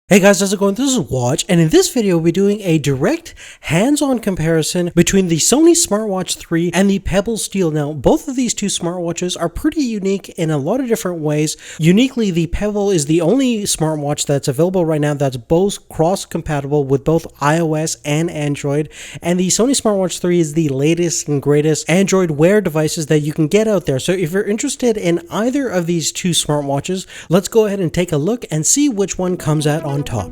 Hey guys, how's it going? This is Watch, and in this video we'll be doing a direct hands-on comparison between the Sony Smartwatch 3 and the Pebble Steel. Now, both of these two smartwatches are pretty unique in a lot of different ways. Uniquely, the Pebble is the only smartwatch that's available right now that's both cross-compatible with both iOS and Android, and the Sony Smartwatch 3 is the latest and greatest Android Wear devices that you can get out there. So if you're interested in either of these two smartwatches, let's go ahead and take a look and see which one comes out on top.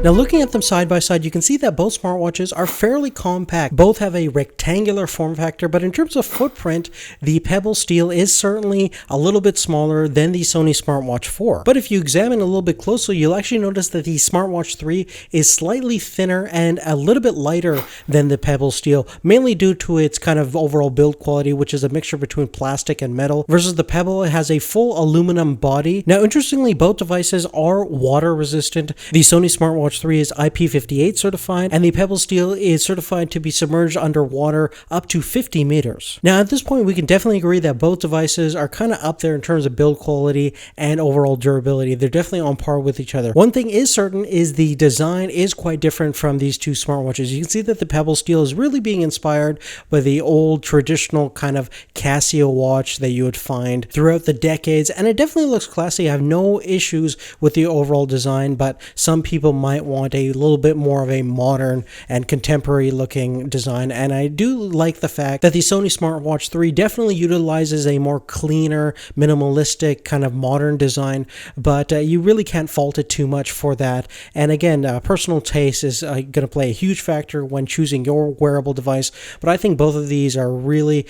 Now, looking at them side by side, you can see that both smartwatches are fairly compact. Both have a rectangular form factor, but in terms of footprint, the Pebble Steel is certainly a little bit smaller than the Sony Smartwatch 4. But if you examine a little bit closely, you'll actually notice that the Smartwatch 3 is slightly thinner and a little bit lighter than the Pebble Steel, mainly due to its kind of overall build quality, which is a mixture between plastic and metal, versus the Pebble. It has a full aluminum body. Now, interestingly, both devices are water resistant. The Sony Smartwatch 3 is IP58 certified, and the Pebble Steel is certified to be submerged underwater up to 50 meters. Now, at this point, we can definitely agree that both devices are kind of up there in terms of build quality and overall durability. They're definitely on par with each other. One thing is certain is the design is quite different from these two smartwatches. You can see that the Pebble Steel is really being inspired by the old traditional kind of Casio watch that you would find throughout the decades, and it definitely looks classy. I have no issues with the overall design, but some people might want a little bit more of a modern and contemporary looking design, and I do like the fact that the Sony Smartwatch 3 definitely utilizes a more cleaner, minimalistic kind of modern design, but you really can't fault it too much for that. And again, personal taste is going to play a huge factor when choosing your wearable device, but I think both of these are really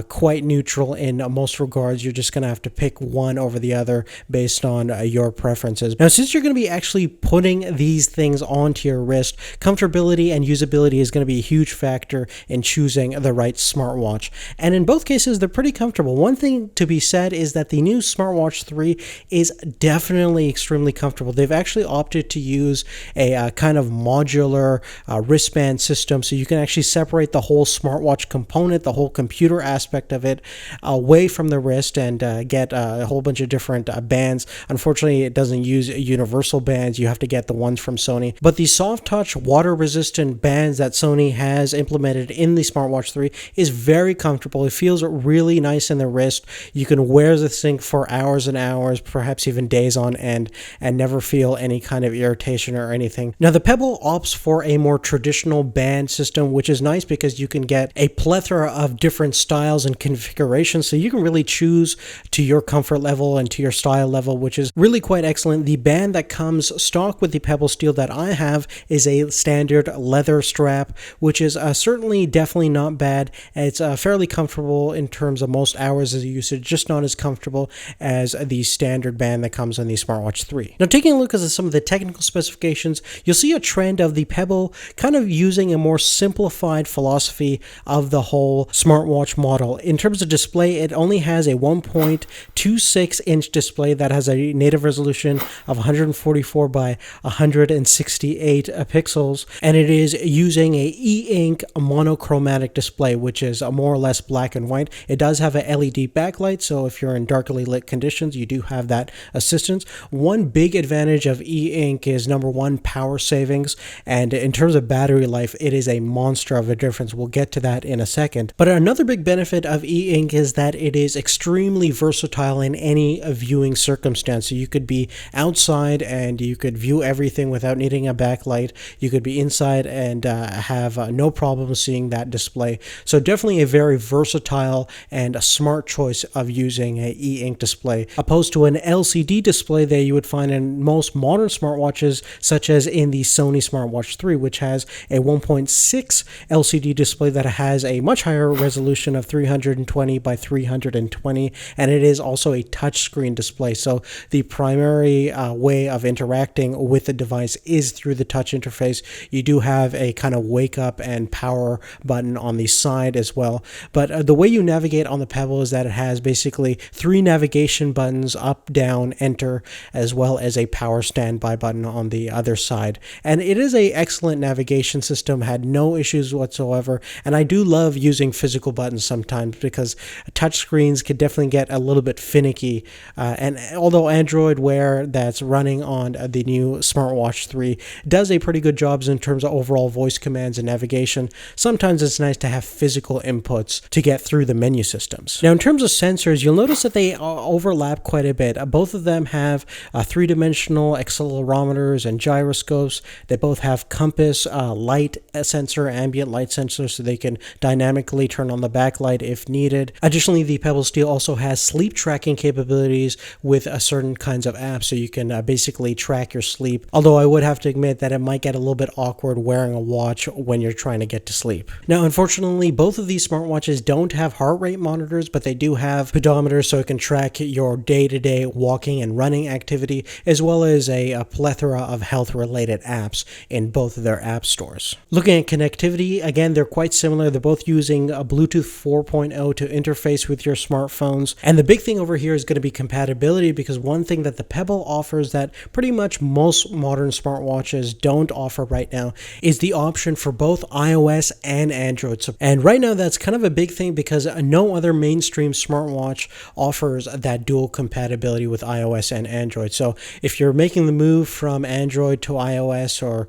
quite neutral in most regards. You're just going to have to pick one over the other based on your preferences. Now, since you're going to be actually putting these things onto your wrist, comfortability and usability is going to be a huge factor in choosing the right smartwatch. And in both cases, they're pretty comfortable. One thing to be said is that the new Smartwatch 3 is definitely extremely comfortable. They've actually opted to use a kind of modular wristband system, so you can actually separate the whole smartwatch component, the whole computer aspect of it, away from the wrist and get a whole bunch of different bands. Unfortunately, it doesn't use universal bands. You have to get the ones from Sony. But the soft touch water resistant bands that Sony has implemented in the Smartwatch 3 is very comfortable. It feels really nice in the wrist. You can wear this thing for hours and hours, perhaps even days on end, and never feel any kind of irritation or anything. Now, the Pebble opts for a more traditional band system, which is nice because you can get a plethora of different styles and configurations, so you can really choose to your comfort level and to your style level, which is really quite excellent. The band that comes stock with the Pebble Steel that I have is a standard leather strap, which is certainly definitely not bad. It's fairly comfortable in terms of most hours of usage, just not as comfortable as the standard band that comes on the Smartwatch 3. Now, taking a look at some of the technical specifications, you'll see a trend of the Pebble kind of using a more simplified philosophy of the whole smartwatch model. In terms of display, it only has a 1.26-inch display that has a native resolution of 144 by 168 pixels, and it is using a e-ink monochromatic display, which is more or less black and white. It does have a LED backlight, so if you're in darkly lit conditions, you do have that assistance. One big advantage of e-ink is, number one, power savings, and in terms of battery life, it is a monster of a difference. We'll get to that in a second. But another big benefit of e-ink is that it is extremely versatile in any viewing circumstance. So you could be outside and you could view everything without needing a backlight. You could be inside and have no problem seeing that display. So definitely a very versatile and a smart choice of using an e-ink display, opposed to an LCD display that you would find in most modern smartwatches, such as in the Sony Smartwatch 3, which has a 1.6 LCD display that has a much higher resolution of 320 by 320, and it is also a touchscreen display. So the primary way of interacting with the device is through the touch interface. You do have a kind of wake up and power button on the side as well. But the way you navigate on the Pebble is that it has basically 3 navigation buttons, up, down, enter, as well as a power standby button on the other side. And it is an excellent navigation system, had no issues whatsoever. And I do love using physical buttons sometimes because touch screens could definitely get a little bit finicky. And although Android Wear that's running on the new Smartwatch 3 does a pretty good job in terms of overall voice commands and navigation, sometimes it's nice to have physical inputs to get through the menu systems. Now, in terms of sensors, you'll notice that they overlap quite a bit. Both of them have 3-dimensional accelerometers and gyroscopes. They both have compass, light sensor, ambient light sensor, so they can dynamically turn on the backlight if needed. Additionally, the Pebble Steel also has sleep tracking capabilities with certain kinds of apps, so you can basically track your sleep. Although I would have to admit that it might get a little bit awkward wearing a watch when you're trying to get to sleep. Now, unfortunately, both of these smartwatches don't have heart rate monitors, but they do have pedometers, so it can track your day-to-day walking and running activity, as well as a plethora of health-related apps in both of their app stores. Looking at connectivity, again, they're quite similar. They're both using a Bluetooth 4.0 to interface with your smartphones. And the big thing over here is going to be compatibility, because one thing that the Pebble offers that pretty much most modern smartwatches don't offer right now is the option for both iOS and Android support. And right now that's kind of a big thing because no other mainstream smartwatch offers that dual compatibility with iOS and Android. So if you're making the move from Android to iOS or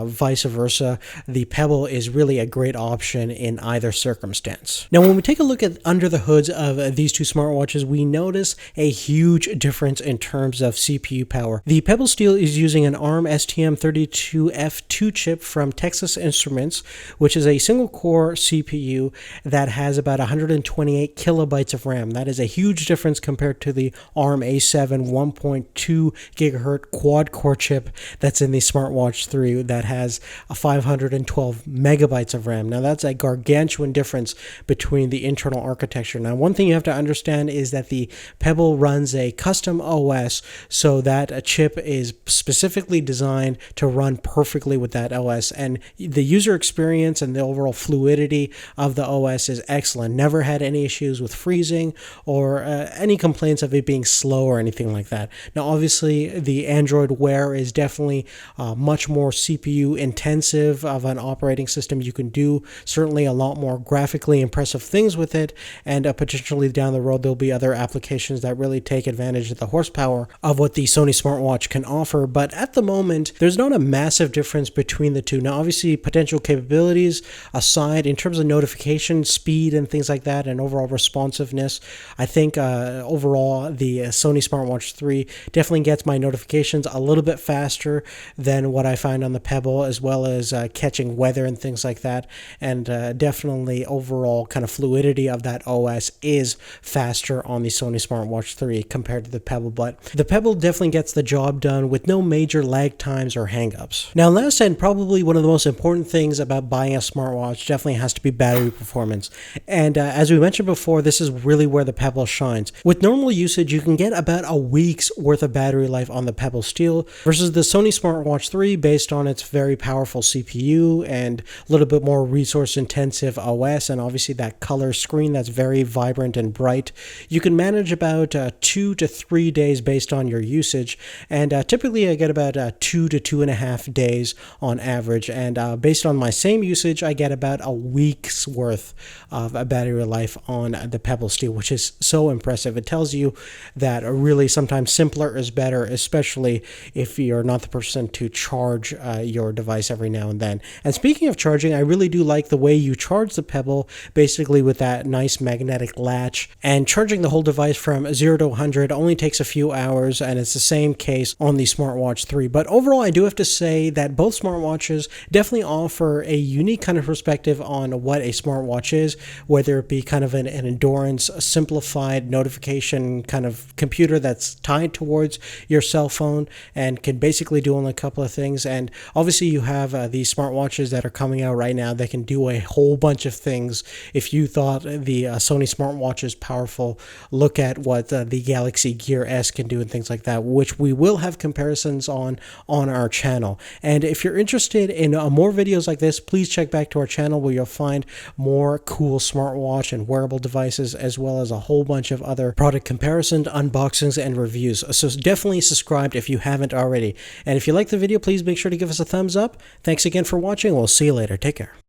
vice versa, the Pebble is really a great option in either circumstance. Now, when we take a look at under the hoods of these two smartwatches, we notice a huge difference in terms of CPU power. The Pebble Steel is using an ARM STM32F2 chip from Texas Instruments, which is a single-core CPU that has about 128 kilobytes of RAM. That is a huge difference compared to the ARM A7 1.2 gigahertz quad-core chip that's in the Smartwatch 3 that has 512 megabytes of RAM. Now, that's a gargantuan difference between the internal architecture. Now, one thing you have to understand is that the Pebble runs a custom OS, so that a chip is specifically designed to run perfectly with that OS, and the user experience and the overall fluidity of the OS is excellent. Never had any issues with freezing or any complaints of it being slow or anything like that. Now, obviously, the Android Wear is definitely much more CPU intensive of an operating system. You can do certainly a lot more graphically impressive things with it, and potentially down the road there'll be other applications that really take advantage of the horsepower of what the Sony Smartwatch can offer. But at the moment, there's not a massive difference between the two. Now, obviously, potential capabilities aside, in terms of notification speed and things like that, and overall responsiveness, I think overall the Sony Smartwatch 3 definitely gets my notifications a little bit faster than what I find on the Pebble, as well as catching weather and things like that. And definitely overall kind of fluidity of that OS is faster on the Sony Smartwatch 3 compared to the Pebble, but the Pebble definitely gets the job done with no major lag times or hangups. Now, last and probably one of the most important things about buying a smartwatch definitely has to be battery performance. And as we mentioned before, this is really where the Pebble shines. With normal usage, you can get about a week's worth of battery life on the Pebble Steel versus the Sony Smartwatch 3, based on its very powerful CPU and a little bit more resource intensive OS, and obviously that color screen that's very vibrant and bright. You can manage about 2 to 3 days based on your usage, and typically I get about 2 to 2.5 days on average, and based on my same usage I get about a week's worth of battery life on the Pebble Steel, which is so impressive. It tells you that really sometimes simpler is better, especially if you're not the person to charge your device every now and then. And speaking of charging, I really do like the way you charge the Pebble, basically with that nice magnetic latch, and charging the whole device from 0 to 100 only takes a few hours, and it's the same case on the Smartwatch 3. But overall, I do have to say that both smartwatches definitely offer a unique kind of perspective on what a smartwatch is, whether it be kind of an endurance, a simplified notification kind of computer that's tied towards your cell phone and can basically do only a couple of things. And obviously you have these smartwatches that are coming out right now that can do a whole bunch of things. If you thought the Sony Smartwatch is powerful, look at what the Galaxy Gear S can do and things like that, which we will have comparisons on on our channel. And if you're interested in more videos like this, please check back to our channel where you'll find more cool smartwatch and wearable devices, as well as a whole bunch of other product comparisons, unboxings, and reviews. So definitely subscribe if you haven't already. And if you like the video, please make sure to give us a thumbs up. Thanks again for watching. We'll see you later. Take care.